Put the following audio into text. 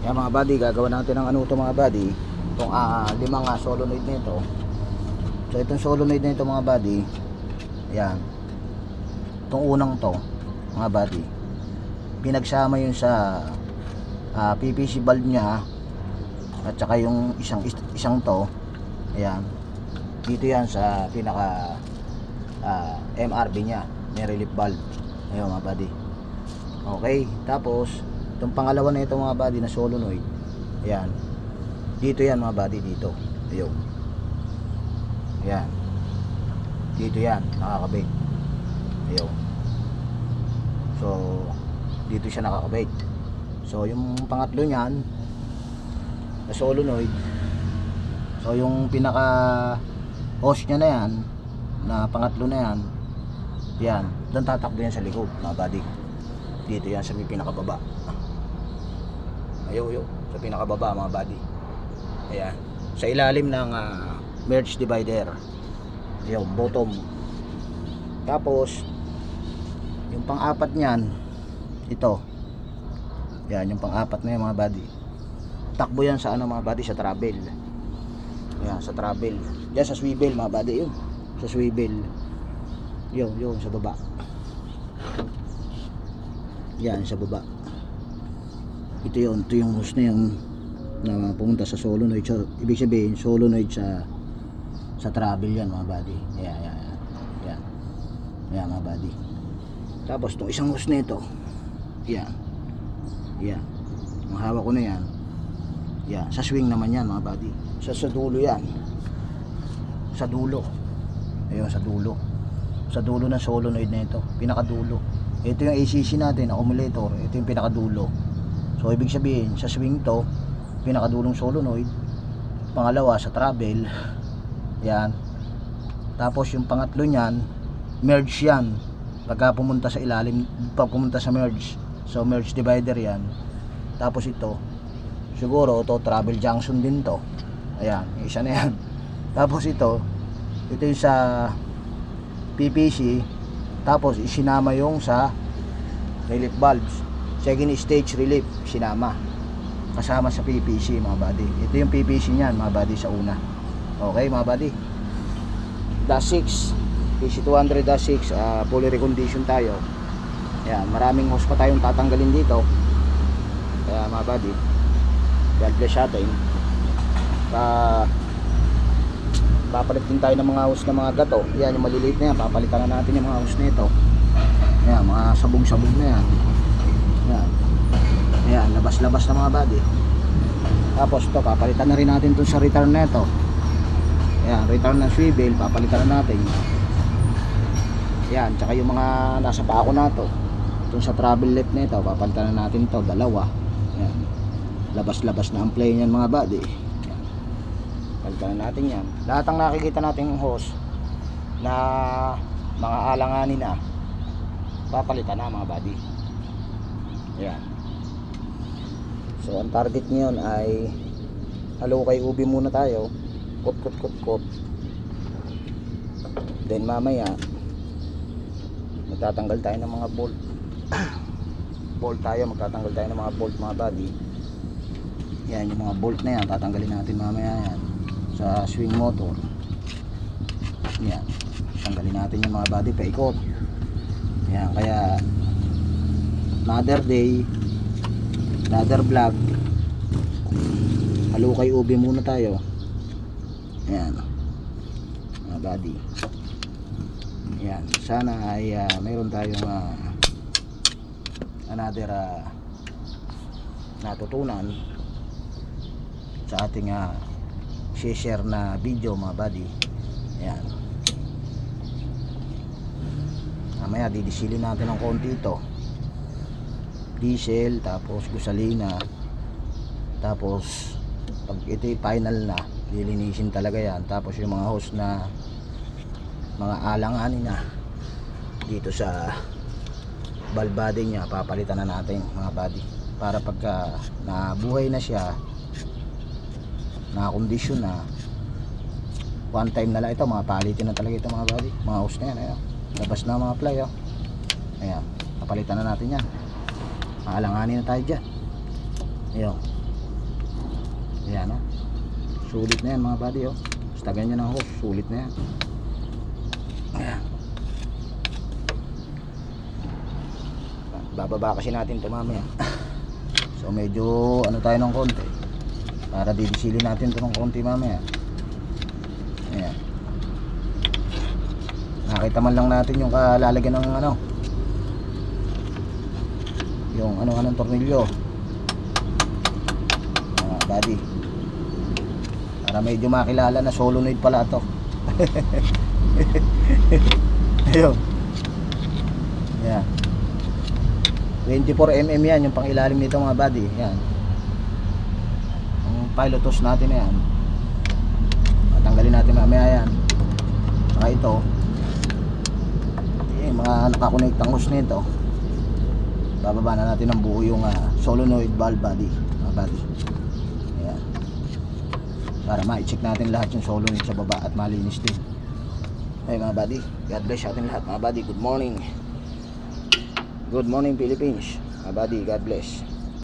Yan mga buddy, gagawa natin ng ano to mga buddy. Itong limang solenoid nito. So itong solenoid nito mga buddy, yan. Itong unang to mga buddy, pinagsama yun sa PVC valve nya at saka yung isang to, ayan, dito yan sa pinaka MRB nya, may relief valve. Ayun mga buddy. Okay, tapos itong pangalawa na ito mga buddy na solenoid, ayan, dito yan mga buddy, dito, ayun, ayan, dito yan nakakabit, ayun. So dito siya nakakabit. So yung pangatlo niyan na solenoid, so yung pinaka hose nya na yan, na pangatlo na yan, yan, doon tatakbo yan sa likod mga buddy. Dito yan sa may pinakababa, ayo sa pinakababa mga buddy. Ayan, sa ilalim ng merge divider, yung bottom. Tapos yung pang-apat niyan, ito, yan yung pang-apat na yan mga buddy. Takbo yan sa ano mga buddy, sa travel. Yan, sa travel. Yan sa swivel mga buddy, yun. Sa swivel. Yun sa baba. Yan sa baba. Ito yung hose na yung na pumunta sa solenoid. So, ibig sabihin solenoid sa travel yan mga buddy. Yan mga buddy. Tapos itong isang hose na ito, yan, ang hawak ko na yan, yan, sa swing naman yan mga buddy. Sa dulo yan, sa dulo, ayun, sa dulo ng solenoid na ito, pinakadulo. Ito yung ACC natin, accumulator, ito yung pinakadulo. So ibig sabihin sa swing to, pinakadulong solenoid. Pangalawa sa travel, yan. Tapos yung pangatlo nyan, merge yan. Pagka pumunta sa ilalim, pag pumunta sa merge, so merge divider yan. Tapos ito, siguro ito travel junction din to, ayan, isa na yan. Tapos ito yung sa PVC, tapos isinama yung sa relief valves, second stage relief, sinama kasama sa PVC mga buddy. Ito yung PVC nyan mga buddy sa una. Okay mga buddy, +6 PC200-6, fully recondition tayo. Ayan, maraming hose pa tayong tatanggalin dito. Kaya mga buddy, God bless natin. Papalit din tayo ng mga hose na mga gato. Ayan, yung maliliit na yan, papalitan na natin yung mga hose na ito. Ayan, mga sabong-sabong na yan. Ayan, labas-labas na mga buddy. Tapos ito, papalitan na rin natin itong sa return na ito. Ayan, return ng swivel, papalitan na natin. Yan, tsaka yung mga nasa pako na to, itong sa travel left na ito, papalitan na natin to, dalawa. Yan, labas-labas na ang play niyan mga buddy. Yan, palitan na natin yan. Lahat ang nakikita natin hose na mga alanganin na, papalitan na mga buddy. Yan. So ang target ngayon ay halukay ubi muna tayo, kot. Then mamaya magtatanggal tayo ng mga bolt. Magtatanggal tayo ng mga bolt mga buddy. Yan, yung mga bolt na yan tatanggalin natin mamaya yan sa swing motor. Yan, tanggalin natin yung mga buddy, paikot. Yan, kaya another day, another vlog, halukay ubi muna tayo. Yan mga buddy. Yan, sana ay mayroon tayong another natutunan sa ating share na video mga buddy. Yan, mamaya didisilin natin ng konti ito, diesel, tapos gasolina, tapos pag ito yung final na, lilinisin talaga yan. Tapos yung mga hose na mga alanganin na dito sa valve body nya, papalitan na natin mga buddy, para pagka nabuhay na siya, nakakondisyon na, one time na lang ito, mga palitin na talaga ito mga buddy. Mga hose na yan, ayan, labas na mga ply, oh. Ayan, papalitan na natin yan, alanganin na tayo dyan. Ayun, Ayan o. Sulit na yan mga buddy o. Basta ganyan ang hose, sulit na yan. Ayan. Bababa kasi natin ito mamaya. So medyo ano tayo ng konti para didisilin natin ito ng konti mamaya. Ayan. Nakita man lang natin yung kalalagyan ng ano, yung anong tornilyo, buddy, para medyo makilala na solenoid pala to. Ayun. Ayan. 24mm yan yung pangilalim nito mga buddy. Yan ang pilot hose natin na yan. Tanggalin natin mamaya yan. Saka ito yung mga nakakonektang hose nito, bababa na natin ng buo yung solenoid valve body mga buddy. Ayan. Para ma-check natin lahat yung solenoid sa baba at malinis din. Ay mga buddy, God bless atin lahat mga buddy. Good morning. Good morning Philippines mga buddy, God bless.